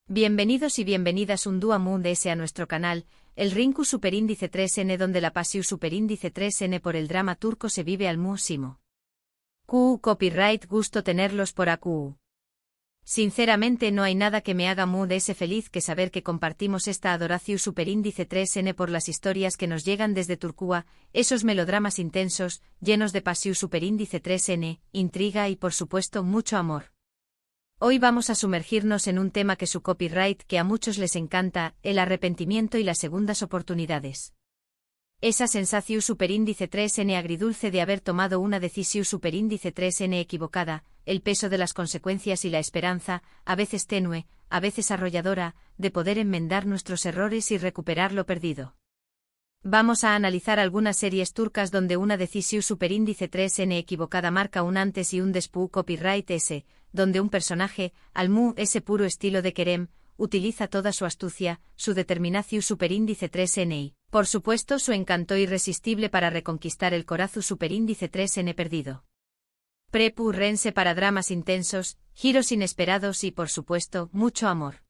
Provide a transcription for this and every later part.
Bienvenidos y bienvenidas un día más a nuestro canal, el Rinku Superíndice 3N, donde la pasión Superíndice 3N por el drama turco se vive al máximo. Copyright, gusto tenerlos por aquí. Sinceramente no hay nada que me haga feliz que saber que compartimos esta adoración Superíndice 3N por las historias que nos llegan desde Turquía, esos melodramas intensos, llenos de pasión Superíndice 3N, intriga y por supuesto mucho amor. Hoy vamos a sumergirnos en un tema que su copyright que a muchos les encanta, el arrepentimiento y las segundas oportunidades. Esa sensación superíndice 3N agridulce de haber tomado una decisión superíndice 3N equivocada, el peso de las consecuencias y la esperanza, a veces tenue, a veces arrolladora, de poder enmendar nuestros errores y recuperar lo perdido. Vamos a analizar algunas series turcas donde una decisión superíndice 3N equivocada marca un antes y un después. Copyright S, donde un personaje, ese puro estilo de Kerem, utiliza toda su astucia, su determinación superíndice 3N y, por supuesto, su encanto irresistible para reconquistar el corazón superíndice 3N perdido. Rense para dramas intensos, giros inesperados y, por supuesto, mucho amor.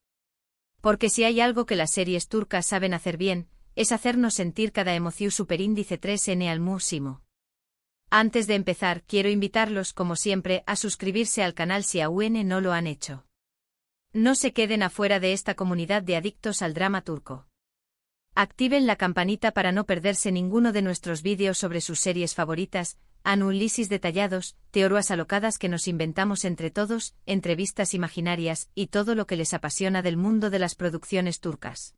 Porque si hay algo que las series turcas saben hacer bien, es hacernos sentir cada emoción superíndice 3N al máximo. Antes de empezar, quiero invitarlos, como siempre, a suscribirse al canal si aún no lo han hecho. No se queden afuera de esta comunidad de adictos al drama turco. Activen la campanita para no perderse ninguno de nuestros vídeos sobre sus series favoritas, análisis detallados, teorías alocadas que nos inventamos entre todos, entrevistas imaginarias y todo lo que les apasiona del mundo de las producciones turcas.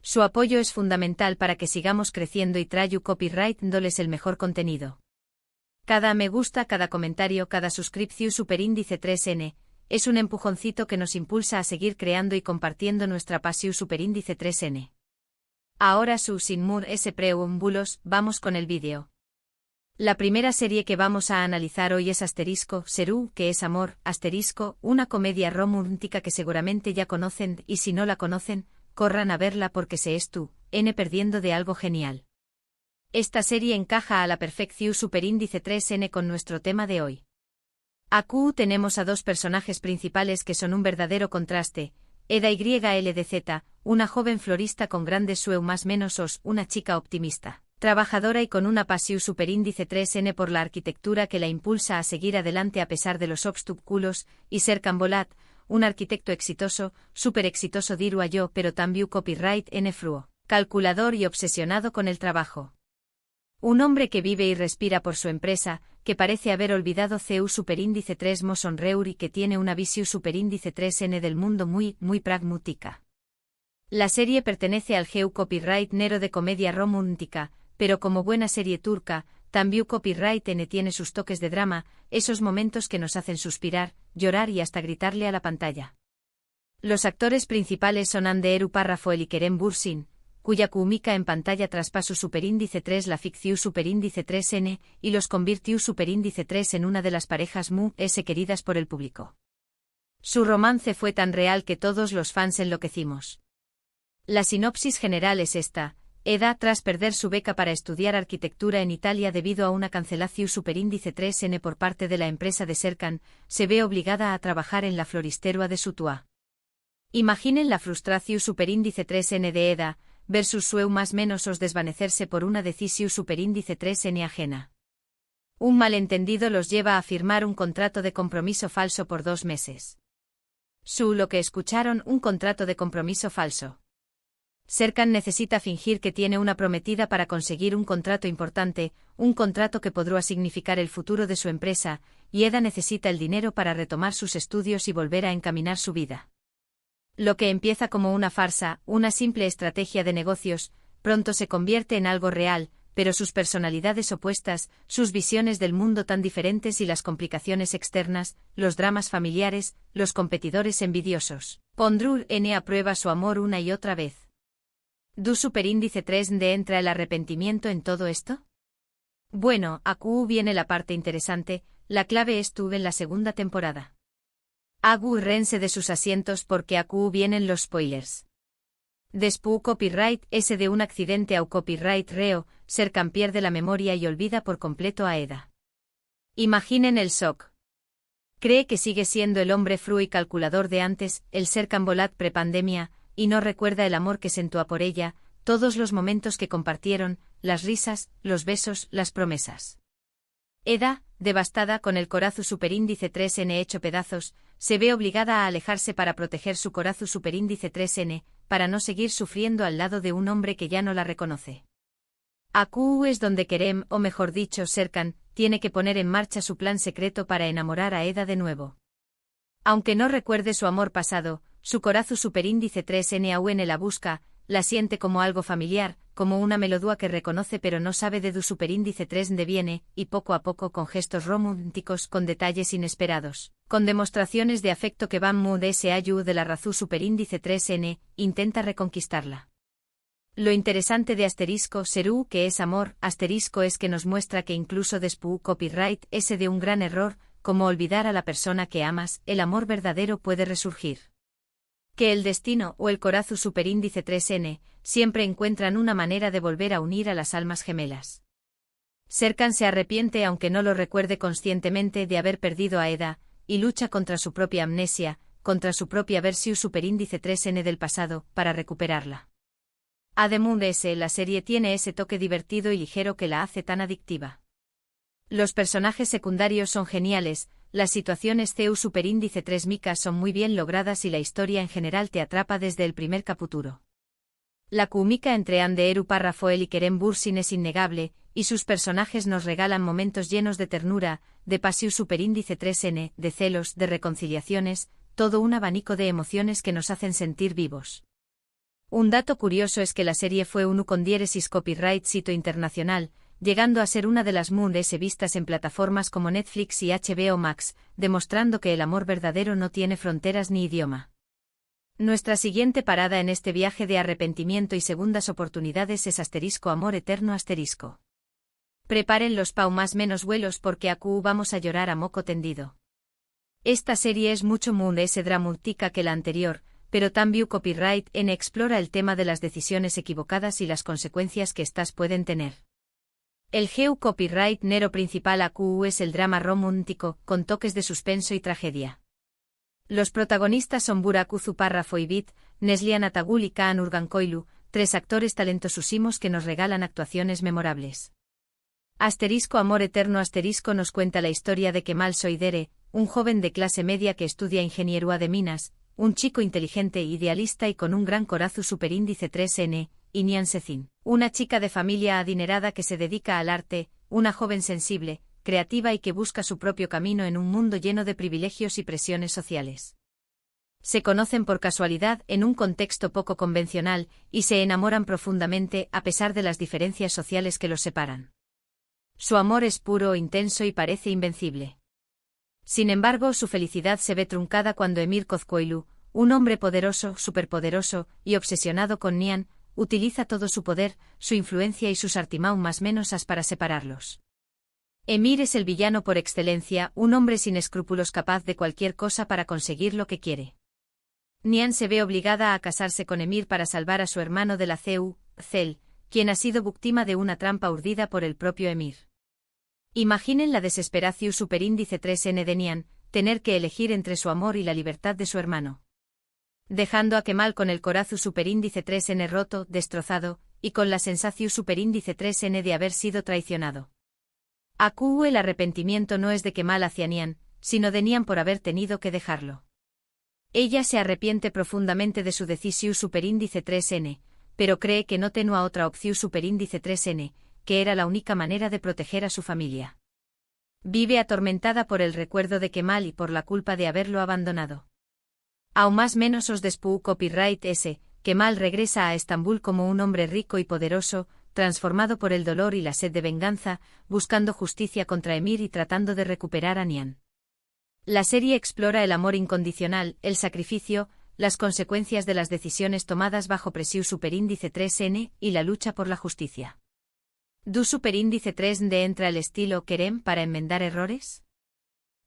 Su apoyo es fundamental para que sigamos creciendo y traigo copyright dándoles el mejor contenido. Cada me gusta, cada comentario, cada suscripción superíndice 3N, es un empujoncito que nos impulsa a seguir creando y compartiendo nuestra pasión superíndice 3N. Ahora sin more preámbulos, vamos con el vídeo. La primera serie que vamos a analizar hoy es Seru, que es amor, una comedia romántica que seguramente ya conocen y si no la conocen, corran a verla porque se es perdiendo de algo genial. Esta serie encaja a la perfección superíndice 3N con nuestro tema de hoy. Aquí tenemos a dos personajes principales que son un verdadero contraste, Eda YLDZ, una joven florista con grandes sueños menos una chica optimista, trabajadora y con una pasión superíndice 3N por la arquitectura que la impulsa a seguir adelante a pesar de los obstáculos, y Serkan Bolat, un arquitecto exitoso, súper exitoso dirua yo, pero también copyright N fruo, calculador y obsesionado con el trabajo. Un hombre que vive y respira por su empresa, que parece haber olvidado CU superíndice 3 Mosonreur y que tiene una visión superíndice 3N del mundo muy pragmática. La serie pertenece al GEU copyright Nero de comedia romántica, pero como buena serie turca, también copyright N tiene sus toques de drama, esos momentos que nos hacen suspirar, llorar y hasta gritarle a la pantalla. Los actores principales son Hande Erupar Rafael y Kerem Bürsin, cuya química en pantalla traspasó superíndice 3 la ficción superíndice 3N, y los convirtió superíndice 3 en una de las parejas queridas por el público. Su romance fue tan real que todos los fans enloquecimos. La sinopsis general es esta. Eda, tras perder su beca para estudiar arquitectura en Italia debido a una cancelación superíndice 3N por parte de la empresa de Serkan, se ve obligada a trabajar en la floristería de Sutua. Imaginen la frustración superíndice 3N de Eda, versus su más menos os desvanecerse por una decisión superíndice 3N ajena. Un malentendido los lleva a firmar un contrato de compromiso falso por 2 meses. Lo que escucharon, un contrato de compromiso falso. Serkan necesita fingir que tiene una prometida para conseguir un contrato importante, un contrato que podrá significar el futuro de su empresa, y Eda necesita el dinero para retomar sus estudios y volver a encaminar su vida. Lo que empieza como una farsa, una simple estrategia de negocios, pronto se convierte en algo real, pero sus personalidades opuestas, sus visiones del mundo tan diferentes y las complicaciones externas, los dramas familiares, los competidores envidiosos, pondrán a prueba su amor una y otra vez. ¿Du superíndice 3 de entra el arrepentimiento en todo esto? Bueno, aquí viene la parte interesante, la clave estuvo en la segunda temporada. Rense de sus asientos porque aquí vienen los spoilers. Después copyright S de un accidente au copyright reo, Serkan pierde la memoria y olvida por completo a Eda. Imaginen el shock. Cree que sigue siendo el hombre frío y calculador de antes, el Serkan Bolat prepandemia, y no recuerda el amor que sentía por ella, todos los momentos que compartieron, las risas, los besos, las promesas. Eda, devastada con el corazón superíndice 3N hecho pedazos, se ve obligada a alejarse para proteger su corazón superíndice 3N, para no seguir sufriendo al lado de un hombre que ya no la reconoce. Aku es donde Kerem, o mejor dicho Serkan, tiene que poner en marcha su plan secreto para enamorar a Eda de nuevo. Aunque no recuerde su amor pasado, su corazón superíndice 3N aún la busca, la siente como algo familiar, como una melodía que reconoce pero no sabe de su superíndice 3 de viene, y poco a poco con gestos románticos, con detalles inesperados, con demostraciones de afecto que van muy de ese ayu de la razón superíndice 3N, intenta reconquistarla. Lo interesante de asterisco Serú que es amor, asterisco es que nos muestra que incluso después copyright ese de un gran error, como olvidar a la persona que amas, el amor verdadero puede resurgir. Que el destino o el corazón superíndice 3N siempre encuentran una manera de volver a unir a las almas gemelas. Serkan se arrepiente aunque no lo recuerde conscientemente de haber perdido a Eda, y lucha contra su propia amnesia, contra su propia versión superíndice 3N del pasado, para recuperarla. Además la serie tiene ese toque divertido y ligero que la hace tan adictiva. Los personajes secundarios son geniales, las situaciones CU superíndice 3 micas son muy bien logradas y la historia en general te atrapa desde el primer capítulo. La química entre Anderu Parrafoel y Kerem Bürsin es innegable, y sus personajes nos regalan momentos llenos de ternura, de pasión superíndice 3N, de celos, de reconciliaciones, todo un abanico de emociones que nos hacen sentir vivos. Un dato curioso es que la serie fue un con diéresis copyright sito internacional, llegando a ser una de las mundes vistas en plataformas como Netflix y HBO Max, demostrando que el amor verdadero no tiene fronteras ni idioma. Nuestra siguiente parada en este viaje de arrepentimiento y segundas oportunidades es asterisco amor eterno asterisco. Preparen los más menos vuelos porque aquí vamos a llorar a moco tendido. Esta serie es mucho más dramática que la anterior, pero también copyright en explora el tema de las decisiones equivocadas y las consecuencias que éstas pueden tener. El geu copyright nero principal AQ es el drama romántico, con toques de suspenso y tragedia. Los protagonistas son Burak Uzuparra Foibit, Neslihan Atagul y Kaan Urgankoilu, tres actores talentosusimos que nos regalan actuaciones memorables. Asterisco amor eterno asterisco nos cuenta la historia de Kemal Soidere, un joven de clase media que estudia ingeniería de minas, un chico inteligente e idealista y con un gran corazón superíndice 3N, y Nihan Secin, una chica de familia adinerada que se dedica al arte, una joven sensible, creativa y que busca su propio camino en un mundo lleno de privilegios y presiones sociales. Se conocen por casualidad en un contexto poco convencional y se enamoran profundamente a pesar de las diferencias sociales que los separan. Su amor es puro, intenso y parece invencible. Sin embargo, su felicidad se ve truncada cuando Emir Kozkoilu, un hombre poderoso, superpoderoso y obsesionado con Nihan, utiliza todo su poder, su influencia y sus artimañas menosas para separarlos. Emir es el villano por excelencia, un hombre sin escrúpulos capaz de cualquier cosa para conseguir lo que quiere. Nihan se ve obligada a casarse con Emir para salvar a su hermano de la CEU, Cel, quien ha sido víctima de una trampa urdida por el propio Emir. Imaginen la desesperación superíndice 3N de Nihan, tener que elegir entre su amor y la libertad de su hermano. Dejando a Kemal con el corazón superíndice 3N roto, destrozado, y con la sensación superíndice 3N de haber sido traicionado. Aku el arrepentimiento no es de Kemal hacia Nihan, sino de Nihan por haber tenido que dejarlo. Ella se arrepiente profundamente de su decisión superíndice 3N, pero cree que no tenía otra opción superíndice 3N, que era la única manera de proteger a su familia. Vive atormentada por el recuerdo de Kemal y por la culpa de haberlo abandonado. Aún más menos os después copyright ese, Kemal regresa a Estambul como un hombre rico y poderoso, transformado por el dolor y la sed de venganza, buscando justicia contra Emir y tratando de recuperar a Nihan. La serie explora el amor incondicional, el sacrificio, las consecuencias de las decisiones tomadas bajo presión superíndice 3N y la lucha por la justicia. ¿Du superíndice 3D entra el estilo Kerem para enmendar errores?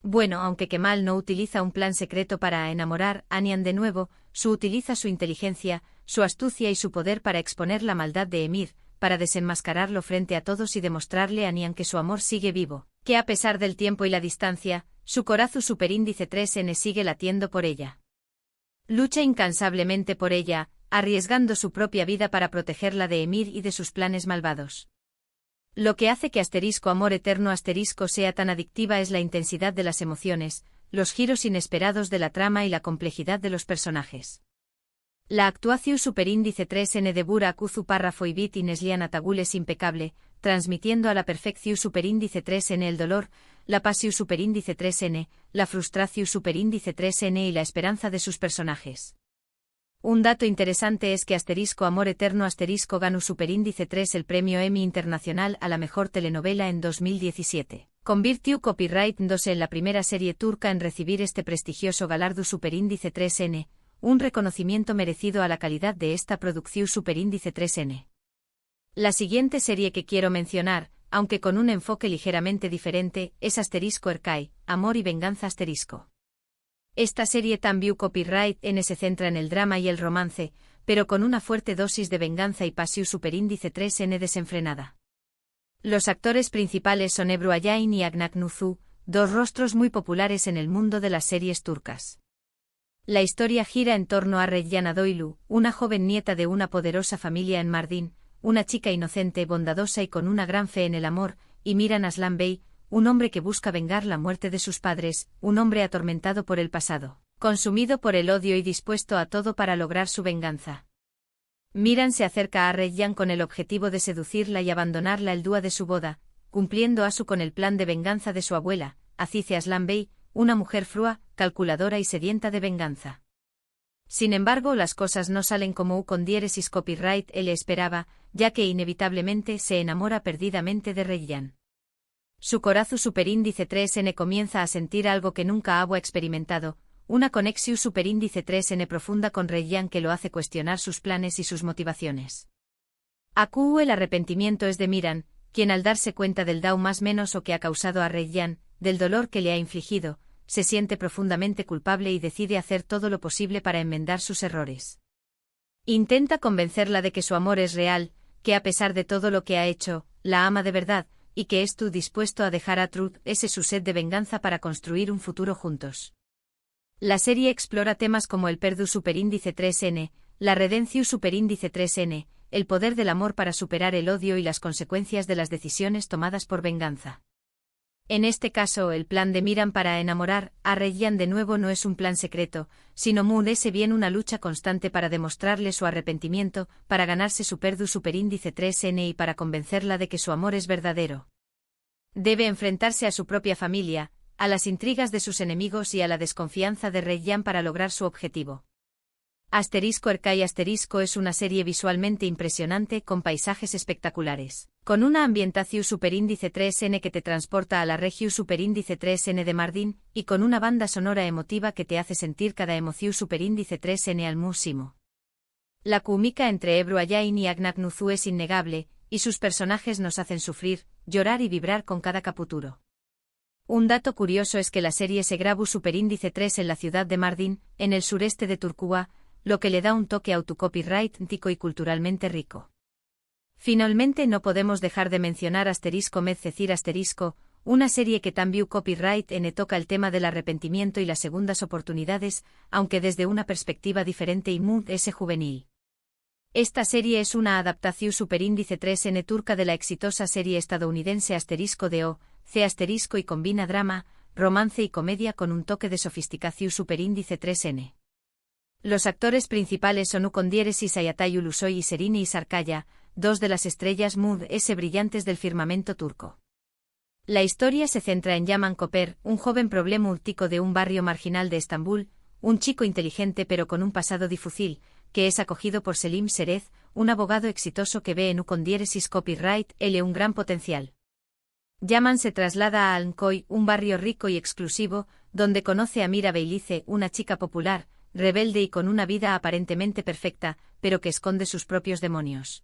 Bueno, aunque Kemal no utiliza un plan secreto para enamorar a Nihan de nuevo, utiliza su inteligencia, su astucia y su poder para exponer la maldad de Emir, para desenmascararlo frente a todos y demostrarle a Nihan que su amor sigue vivo, que a pesar del tiempo y la distancia, su Corazu superíndice 3N sigue latiendo por ella. Lucha incansablemente por ella, arriesgando su propia vida para protegerla de Emir y de sus planes malvados. Lo que hace que Amor Eterno sea tan adictiva es la intensidad de las emociones, los giros inesperados de la trama y la complejidad de los personajes. La actuación superíndice 3N de Bura Akuzu párrafo y bit Ineslian Atagul es impecable, transmitiendo a la perfección superíndice 3N el dolor, la pasión superíndice 3N, la frustración superíndice 3N y la esperanza de sus personajes. Un dato interesante es que Amor Eterno ganó superíndice 3 el premio Emmy Internacional a la mejor telenovela en 2017. Convirtió Copyright 2 en la primera serie turca en recibir este prestigioso galardo superíndice 3N, un reconocimiento merecido a la calidad de esta producción superíndice 3N. La siguiente serie que quiero mencionar, aunque con un enfoque ligeramente diferente, es Erkai, Amor y Venganza . Esta serie también Copyright N se centra en el drama y el romance, pero con una fuerte dosis de venganza y pasión superíndice 3N desenfrenada. Los actores principales son Ebru Ayain y Agnak Nuzu, dos rostros muy populares en el mundo de las series turcas. La historia gira en torno a Reyyan Adoylu, una joven nieta de una poderosa familia en Mardin, una chica inocente, bondadosa y con una gran fe en el amor, y Miran Aslan Bey, un hombre que busca vengar la muerte de sus padres, un hombre atormentado por el pasado, consumido por el odio y dispuesto a todo para lograr su venganza. Miran se acerca a Reyyan con el objetivo de seducirla y abandonarla el día de su boda, cumpliendo con el plan de venganza de su abuela, Azize Aslan Bey, una mujer frua, calculadora y sedienta de venganza. Sin embargo, las cosas no salen como con diéresis Copyright le esperaba, ya que inevitablemente se enamora perdidamente de Reyyan. Su Corazu superíndice 3N comienza a sentir algo que nunca había experimentado, una conexión superíndice 3N profunda con Reyyan que lo hace cuestionar sus planes y sus motivaciones. El arrepentimiento es de Miran, quien al darse cuenta del daño más menos o que ha causado a Reyyan, del dolor que le ha infligido, se siente profundamente culpable y decide hacer todo lo posible para enmendar sus errores. Intenta convencerla de que su amor es real, que a pesar de todo lo que ha hecho, la ama de verdad, y que estuvo dispuesto a dejar a Truth su sed de venganza para construir un futuro juntos. La serie explora temas como el perdu superíndice 3N, la redención superíndice 3N, el poder del amor para superar el odio y las consecuencias de las decisiones tomadas por venganza. En este caso, el plan de Miran para enamorar a Reyyan de nuevo no es un plan secreto, sino bien una lucha constante para demostrarle su arrepentimiento, para ganarse su perdu superíndice 3N y para convencerla de que su amor es verdadero. Debe enfrentarse a su propia familia, a las intrigas de sus enemigos y a la desconfianza de Reyyan para lograr su objetivo. Erkai es una serie visualmente impresionante con paisajes espectaculares, con una ambientación superíndice 3N que te transporta a la región superíndice 3N de Mardin, y con una banda sonora emotiva que te hace sentir cada emoción superíndice 3N al máximo. La química entre Ebru Ayain y Agnak Nuzu es innegable, y sus personajes nos hacen sufrir, llorar y vibrar con cada capítulo. Un dato curioso es que la serie se grabó superíndice 3 en la ciudad de Mardin, en el sureste de Turquía, lo que le da un toque autocopyrightico y culturalmente rico. Finalmente no podemos dejar de mencionar Medcecir una serie que también Copyright N toca el tema del arrepentimiento y las segundas oportunidades, aunque desde una perspectiva diferente y juvenil. Esta serie es una adaptación superíndice 3N turca de la exitosa serie estadounidense C y combina drama, romance y comedia con un toque de sofisticación superíndice 3N. Los actores principales son Ukondiyeresis Ayatay Ulusoy y Serini Isarkaya, dos de las estrellas brillantes del firmamento turco. La historia se centra en Yaman Koper, un joven problemático de un barrio marginal de Estambul, un chico inteligente pero con un pasado difícil, que es acogido por Selim Serez, un abogado exitoso que ve en Ukondiyeresis Copyright un gran potencial. Yaman se traslada a Alnkoy, un barrio rico y exclusivo, donde conoce a Mira Beylice, una chica popular, rebelde y con una vida aparentemente perfecta, pero que esconde sus propios demonios.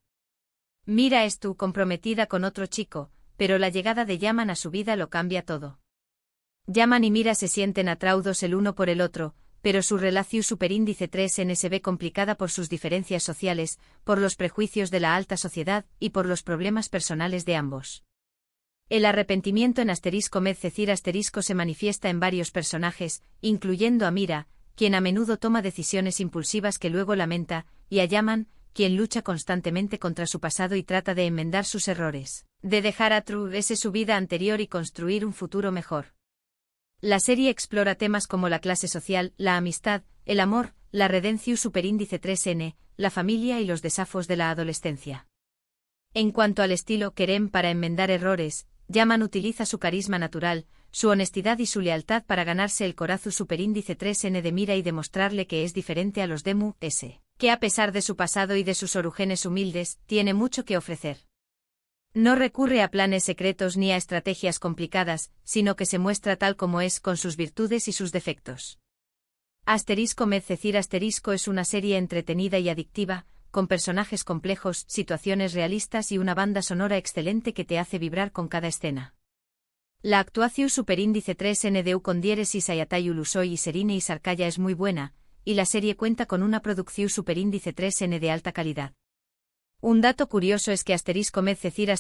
Mira comprometida con otro chico, pero la llegada de Yaman a su vida lo cambia todo. Yaman y Mira se sienten atraídos el uno por el otro, pero su relación superíndice 3N se ve complicada por sus diferencias sociales, por los prejuicios de la alta sociedad y por los problemas personales de ambos. El arrepentimiento en *Med-Cecir* se manifiesta en varios personajes, incluyendo a Mira, quien a menudo toma decisiones impulsivas que luego lamenta, y a Yaman, quien lucha constantemente contra su pasado y trata de enmendar sus errores, de dejar atrás su vida anterior y construir un futuro mejor. La serie explora temas como la clase social, la amistad, el amor, la redención superíndice 3N, la familia y los desafíos de la adolescencia. En cuanto al estilo Kerem para enmendar errores, Yaman utiliza su carisma natural, su honestidad y su lealtad para ganarse el corazón superíndice 3N de Mira y demostrarle que es diferente a los Demu S, que a pesar de su pasado y de sus orígenes humildes, tiene mucho que ofrecer. No recurre a planes secretos ni a estrategias complicadas, sino que se muestra tal como es con sus virtudes y sus defectos. *Med-Cecir* es una serie entretenida y adictiva, con personajes complejos, situaciones realistas y una banda sonora excelente que te hace vibrar con cada escena. La actuación superíndice 3N de Ukondieres Ayatay Ulusoy y Serine Isarkaya es muy buena, y la serie cuenta con una producción superíndice 3N de alta calidad. Un dato curioso es que *Med-Cecir*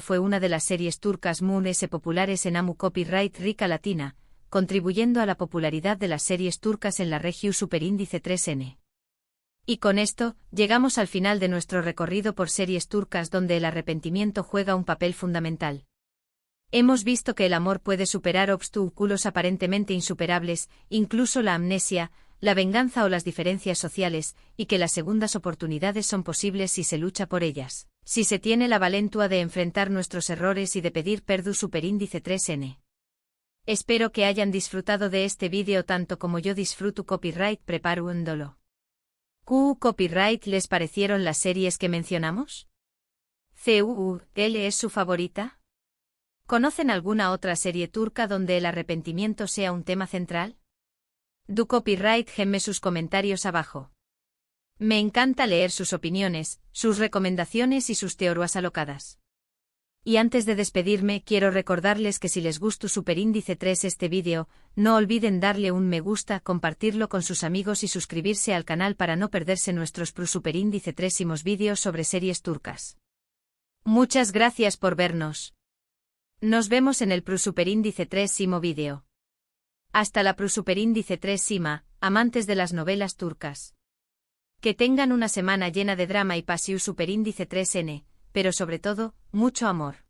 fue una de las series turcas más populares en AMU Copyright Rica Latina, contribuyendo a la popularidad de las series turcas en la región superíndice 3N. Y con esto, llegamos al final de nuestro recorrido por series turcas donde el arrepentimiento juega un papel fundamental. Hemos visto que el amor puede superar obstáculos aparentemente insuperables, incluso la amnesia, la venganza o las diferencias sociales, y que las segundas oportunidades son posibles si se lucha por ellas, si se tiene la valentía de enfrentar nuestros errores y de pedir perdón superíndice 3N. Espero que hayan disfrutado de este vídeo tanto como yo disfruto copyright preparándolo. ¿Qué copyright les parecieron las series que mencionamos? ¿Cuál es su favorita? ¿Conocen alguna otra serie turca donde el arrepentimiento sea un tema central? Du copyright gemme sus comentarios abajo. Me encanta leer sus opiniones, sus recomendaciones y sus teorías alocadas. Y antes de despedirme quiero recordarles que si les gustó superíndice 3 este vídeo, no olviden darle un me gusta, compartirlo con sus amigos y suscribirse al canal para no perderse nuestros superíndice 3 vídeos sobre series turcas. Muchas gracias por vernos. Nos vemos en el superíndice 3 vídeo. Hasta la superíndice 3 amantes de las novelas turcas. Que tengan una semana llena de drama y pasión superíndice 3N, pero sobre todo, mucho amor.